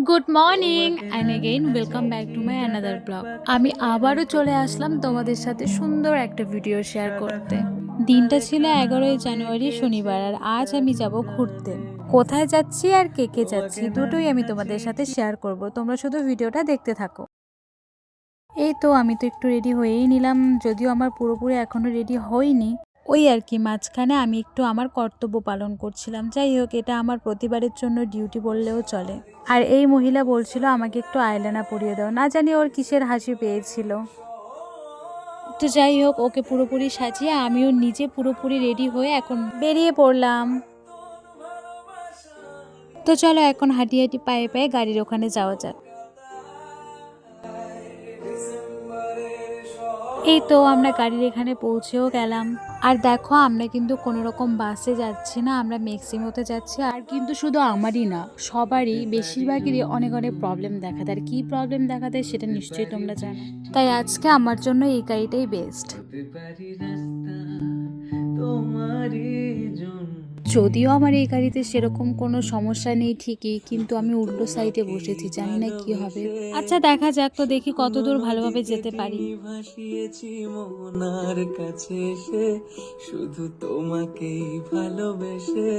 Good morning and again welcome back to my another blog. আমি আবারও চলে আসলাম তোমাদের সাথে সুন্দর একটা ভিডিও শেয়ার করতে। দিনটা ছিল 11ই জানুয়ারি শনিবার, আর আজ আমি যাব ঘুরতে। কোথায় যাচ্ছি আর কে কে যাচ্ছি দুটোই আমি তোমাদের সাথে শেয়ার করব, তোমরা শুধু ভিডিওটা দেখতে থাকো। এই তো আমি তো একটু রেডি হয়েই নিলাম, যদিও আমার পুরোপুরি এখনো রেডি হইনি। ওই আর কি, মাঝখানে আমি একটু আমার কর্তব্য পালন করছিলাম। যাই হোক, এটা আমার প্রতিবারের জন্য ডিউটি বললেও চলে। আর এই মহিলা বলছিল আমাকে একটু আইলাইনার পরিয়ে দাও, না জানি ওর কিসের হাসি পেয়েছিল। তো যাই হোক, ওকে পুরোপুরি সাজিয়ে আমিও নিজে পুরোপুরি রেডি হয়ে এখন বেরিয়ে পড়লাম। তো চলো এখন হাঁটি হাঁটি পায়ে পায়ে গাড়ির ওখানে যাওয়া যাক। এই তো আমরা গাড়ির এখানে পৌঁছেও গেলাম। আর দেখো, আমরা কিন্তু কোনো রকম বাসে যাচ্ছি না, আমরা ম্যাক্সিমোতে যাচ্ছি। আর কিন্তু শুধু আমারই না, সবারই বেশিরভাগেরই অনেক অনেক প্রবলেম দেখা দেয়। আর কী প্রবলেম দেখা দেয় সেটা নিশ্চয়ই তোমরা জানো। তাই আজকে আমার জন্য এই গাড়িটাই বেস্ট। যদিও আমার এই গাড়িতে সেরকম কোনো সমস্যা নেই ঠিকই, কিন্তু আমি উল্টো সাইডে বসেছি, জানি না কি হবে। আচ্ছা দেখা যাক, তো দেখি কতদূর ভালোভাবে যেতে পারি। ভাসিয়েছি মোহনার কাছে এসে, শুধু তোমাকেই ভালোবেসে,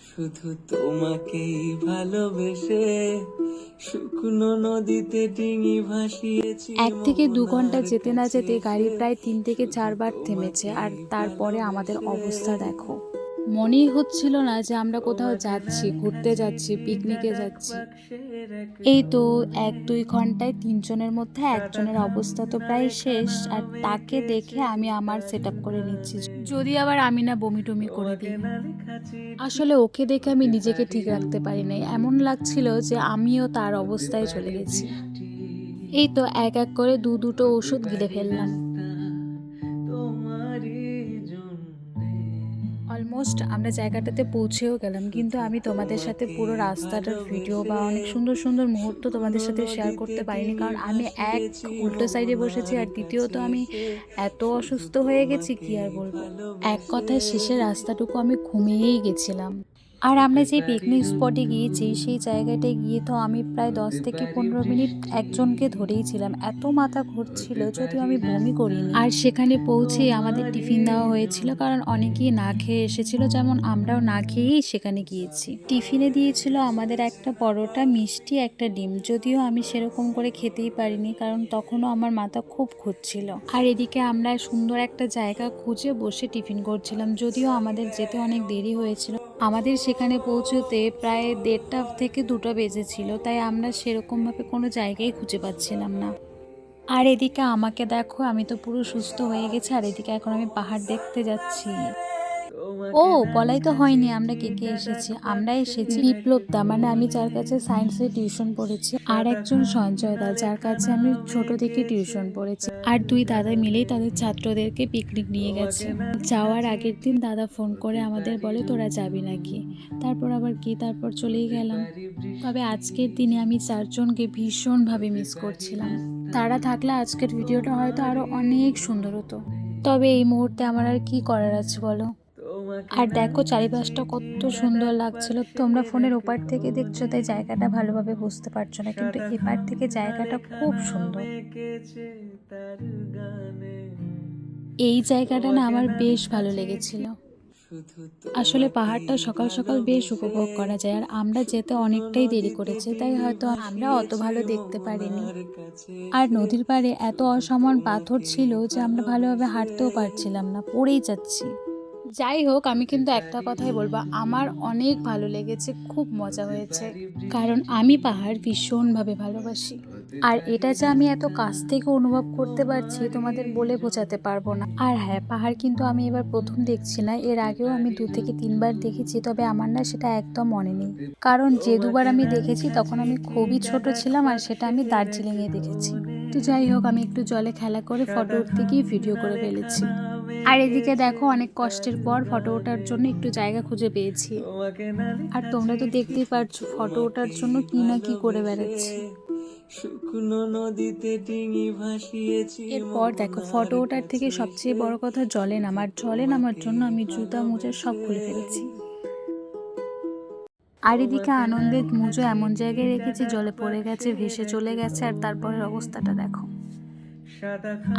শুধু তোমাকেই ভালোবেসে, শুকনো নদীতে ডিঙি ভাসিয়েছি। 1 থেকে 2 ঘন্টা যেতে না যেতে গাড়ি প্রায় 3 থেকে 4 বার থেমেছে। আর তারপরে আমাদের অবস্থা দেখো, মনেই হচ্ছিল না যে আমরা কোথাও যাচ্ছি, ঘুরতে যাচ্ছি, পিকনিকে যাচ্ছি। এই তো 1-2 ঘন্টায় 3 জনের মধ্যে একজনের অবস্থা তো প্রায় শেষ, আর তাকে দেখে আমি আমার সেট আপ করে নিচ্ছি, যদি আবার আমি না বমি টমি করে দিই। আসলে ওকে দেখে আমি নিজেকে ঠিক রাখতে পারি নাই, এমন লাগছিল যে আমিও তার অবস্থায় চলে গেছি। এই তো এক এক করে দুটো ওষুধ গিলে ফেললাম। অলমোস্ট আমরা জায়গাটাতে পৌঁছেও গেলাম, কিন্তু আমি তোমাদের সাথে পুরো রাস্তাটার ভিডিও বা অনেক সুন্দর সুন্দর মুহূর্ত তোমাদের সাথে শেয়ার করতে পারিনি, কারণ আমি এক উল্টো সাইডে বসেছি, আর দ্বিতীয়ত আমি এত অসুস্থ হয়ে গেছি কি আর বলবো। এক কথায় শেষের রাস্তাটুকু আমি ঘুমিয়েই গেছিলাম। আর আমরা যে পিকনিক স্পটে গিয়েছি সেই জায়গাটায় গিয়ে তো আমি প্রায় 10 থেকে 15 মিনিট একজনকে ধরেই ছিলাম, এত মাথা ঘুরছিল, যদিও আমি বমি করিনি। আর সেখানে পৌঁছে আমাদের টিফিন দেওয়া হয়েছিল, কারণ অনেকেই না খেয়ে এসেছিল, যেমন আমরাও না খেয়েই সেখানে গিয়েছি। টিফিনে দিয়েছিল আমাদের একটা পরোটা, মিষ্টি, একটা ডিম, যদিও আমি সেরকম করে খেতেই পারিনি, কারণ তখনও আমার মাথা খুব ঘুরছিল। আর এদিকে আমরা সুন্দর একটা জায়গা খুঁজে বসে টিফিন করছিলাম, যদিও আমাদের যেতে অনেক দেরি হয়েছিল। আমাদের সেখানে পৌঁছতে প্রায় 1:30 থেকে 2টা বেজেছিল, তাই আমরা সেরকমভাবে কোনো জায়গায় খুঁজে পাচ্ছিলাম না। আর এদিকে আমাকে দেখো, আমি তো পুরো সুস্থ হয়ে গেছি, আর এদিকে এখন আমি পাহাড় দেখতে যাচ্ছি। ও বলাই তো হয়নি, আমরা কে কে এসেছি। আমরা এসেছি বিপ্লব দা, মানে আমি যার কাছে সায়েন্সে টিউশন পড়েছি, আর একজন সঞ্জয় দা, যার কাছে আমি ছোট থেকে টিউশন পড়েছি। আর 2 দাদা মিলেই তাদের ছাত্রদেরকে পিকনিক নিয়ে গেছে। যাওয়ার আগের দিন দাদা ফোন করে আমাদের বলে তোরা যাবি নাকি, তারপর আবার কি, তারপর চলেই গেলাম। তবে আজকের দিনে আমি 4জনকে ভীষণভাবে মিস করছিলাম। তারা থাকলে আজকের ভিডিওটা হয়তো আরো অনেক সুন্দর হতো, তবে এই মুহূর্তে আমার আর কি করার আছে বলো। আর দেখো চারিপাশটা কত সুন্দর লাগছিল। তোমরা ফোনের ওপার থেকে দেখছো তাই জায়গাটা ভালোভাবে বুঝতে পারছো না, কিন্তু এপার থেকে জায়গাটা খুব সুন্দর। এই জায়গাটা না আমার বেশ ভালো লেগেছিল। আসলে পাহাড়টা সকাল সকাল বেশ উপভোগ করা যায়, আর আমরা যেতে অনেকটাই দেরি করেছে, তাই হয়তো আমরা অত ভালো দেখতে পারিনি। আর নদীর পাড়ে এত অসমান পাথর ছিল যে আমরা ভালোভাবে হাঁটতেও পারছিলাম না, পড়েই যাচ্ছি। যাই হোক, আমি কিন্তু একটা কথাই বলবো, আমার অনেক ভালো লেগেছে, খুব মজা হয়েছে, কারণ আমি পাহাড় ভীষণভাবে ভালোবাসি। আর এটা যে আমি এত কাছ থেকে অনুভব করতে পারছি তোমাদের বলে বোঝাতে পারবো না। আর হ্যাঁ, পাহাড় কিন্তু আমি এবার প্রথম দেখছি না, এর আগেও আমি 2 থেকে 3 বার দেখেছি, তবে আমার না সেটা একদম মনে নেই, কারণ যে 2বার আমি দেখেছি তখন আমি খুবই ছোট ছিলাম, আর সেটা আমি দার্জিলিংয়ে দেখেছি। তো যাই হোক, আমি একটু জলে খেলা করে ফটো উঠতে গিয়ে ভিডিও করে ফেলেছি। আর এদিকে দেখো, অনেক কষ্টের পর ফটো ওঠার জন্য একটু জায়গা খুঁজে পেয়েছি। আর তোমরা তো দেখতেই পারছো ফটো ওঠার জন্য কি না কি করে বেড়াচ্ছি। শুকনো নদীতে ডিঙি ভাসিয়েছি। এরপর দেখো, ফটো ওঠার থেকে সবচেয়ে বড় কথা জলে নামার জন্য আমি জুতা মোজা সব খুলে ফেলেছি। আর এদিকে আনন্দের মুজো এমন জায়গায় রেখেছি জলে পড়ে গেছে, ভেসে চলে গেছে। আর তারপরের অবস্থাটা দেখো।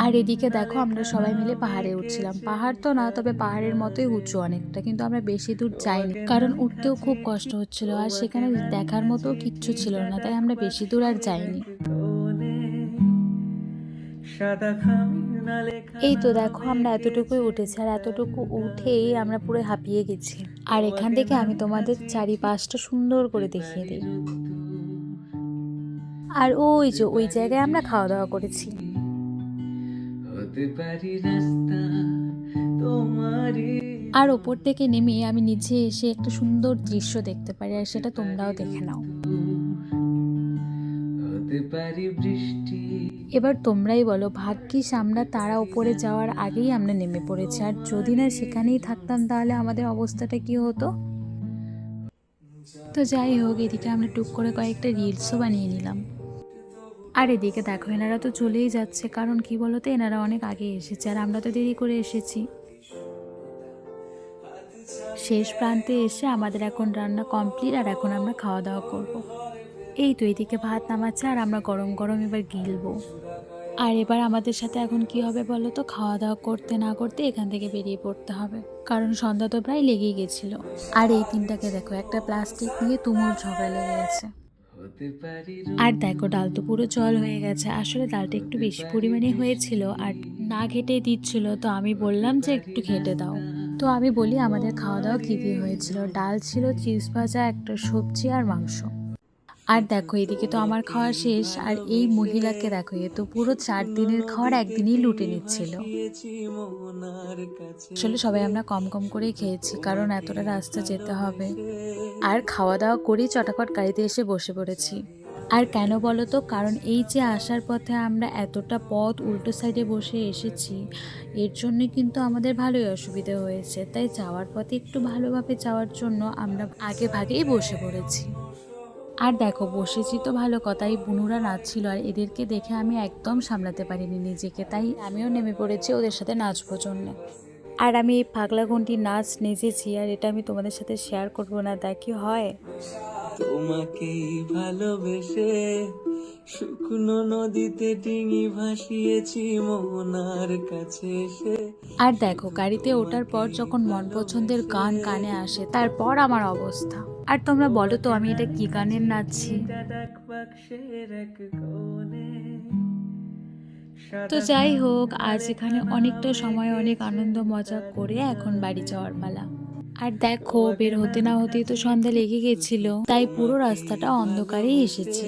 আর এদিকে দেখো আমরা সবাই মিলে পাহাড়ে উঠছিলাম। পাহাড় তো না, তবে পাহাড়ের মতোই উঁচু অনেকটা, কিন্তু আমরা বেশি দূর যাইনি কারণ উঠতেও খুব কষ্ট হচ্ছিল আর সেখানে দেখার মতো কিচ্ছু ছিল না, তাই আমরা বেশি দূর আর যাইনি। এই তো দেখো আমরা এতটুকুই উঠেছি আর এতটুকু উঠেই আমরা পুরো হাঁপিয়ে গেছি। আর এখান থেকে আমি তোমাদের চারিপাশটা সুন্দর করে দেখিয়ে দিই। আর ওই যে ওই জায়গায় আমরা খাওয়া দাওয়া করেছি। হতে পারি রাস্তা তোমারই। আর ওপর থেকে নেমে আমি নিচে এসে একটা সুন্দর দৃশ্য দেখতে পারি, আর সেটা তোমরাও দেখে নাও। হতে পারি বৃষ্টি। এবার তোমরাই বলো, ভাগ্যিস আমরা তারা উপরে যাওয়ার আগেই আমরা নেমে পড়েছি, আর যদি না সেখানেই থাকতাম তাহলে আমাদের অবস্থাটা কি হতো। তো যাই হোক, এদিকে আমরা টুক করে কয়েকটা রিলসও বানিয়ে নিলাম। আর এদিকে দেখো এনারা তো চলেই যাচ্ছে, কারণ কি বলতো এনারা অনেক আগে এসেছে আর আমরা তো দেরি করে এসেছি। শেষ প্রান্তে এসে আমাদের এখন রান্না কমপ্লিট আর এখন আমরা খাওয়া দাওয়া করব। এই তো এদিকে ভাত নামাচ্ছে আর আমরা গরম গরম এবার গিলবো। আর এবার আমাদের সাথে এখন কি হবে বলো তো, খাওয়া দাওয়া করতে না করতে এখান থেকে বেরিয়ে পড়তে হবে, কারণ সন্ধ্যা তো প্রায় লেগেই গেছিল। আর এই তিনটাকে দেখো, একটা প্লাস্টিক নিয়ে তুমুল ঝগড়া লেগে গেছে। আর দেখো ডাল তো পুরো জল হয়ে গেছে। আসলে ডালটা একটু বেশি পরিমাণে হয়েছিল আর না ঘেটে দিচ্ছিল, তো আমি বললাম যে একটু ঘেটে দাও। তো আমি বলি আমাদের খাওয়া দাওয়া কী দিয়ে হয়েছিল। ডাল ছিল, চিপস ভাজা, একটা সবজি আর মাংস। আর দেখো এদিকে তো আমার খাওয়া শেষ, আর এই মহিলাকে দেখো, এ তো পুরো 4 দিনের খাওয়ার একদিনই লুটে নিচ্ছিল। আসলে সবাই আমরা কম কম করেই খেয়েছি, কারণ এতটা রাস্তা যেতে হবে। আর খাওয়া দাওয়া করেই চটাপট গাড়িতে এসে বসে পড়েছি। আর কেন বলো তো, কারণ এই যে আসার পথে আমরা এতটা পথ উল্টো সাইডে বসে এসেছি, এর জন্য কিন্তু আমাদের ভালোই অসুবিধা হয়েছে। তাই যাওয়ার পথে একটু ভালোভাবে যাওয়ার জন্য আমরা আগে ভাগেই বসে পড়েছি। আর দেখো বসেছি তো ভালো কথাই, বুনুরা নাচছিল আর এদেরকে দেখে আমি একদম সামলাতে পারিনি নিজেকে, তাই আমিও নেমে পড়েছি ওদের সাথে নাচবো জন্য। আর আমি এই পাগলা ঘন্টি নাচ নেচেছি, আর এটা আমি তোমাদের সাথে শেয়ার করবো না, তা কি হয়। তোমাকেই ভালোবেসে শুকনো নদীতে ডিঙি ভাসিয়েছি মোহনার কাছে এসে। আর দেখো গাড়িতে ওঠার পর যখন মন পছন্দের গান কানে আসে, তারপর আমার অবস্থা। আর তোমরা বলো তো আমি এটা কি গানের নাচছি। তো যাই হোক, আজ এখানে অনেকটা সময় অনেক আনন্দ মজা করে এখন বাড়ি যাওয়ার পালা। আর দেখো বের হতে না হতেই তো সন্ধ্যা লেগে গেছিল, তাই পুরো রাস্তাটা অন্ধকারেই এসেছে।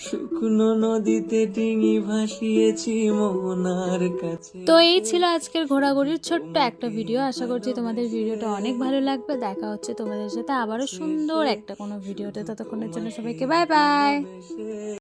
শুকনো নদীতে ডিঙি ভাসিয়েছি মোহনার কাছে। তো এই ছিল আজকের ঘোরাঘুরির ছোট্ট একটা ভিডিও। আশা করছি তোমাদের ভিডিওটা অনেক ভালো লাগবে। দেখা হচ্ছে তোমাদের সাথে আবারও সুন্দর একটা কোনো ভিডিওতে। ততক্ষণের জন্য সবাইকে বাই বাই।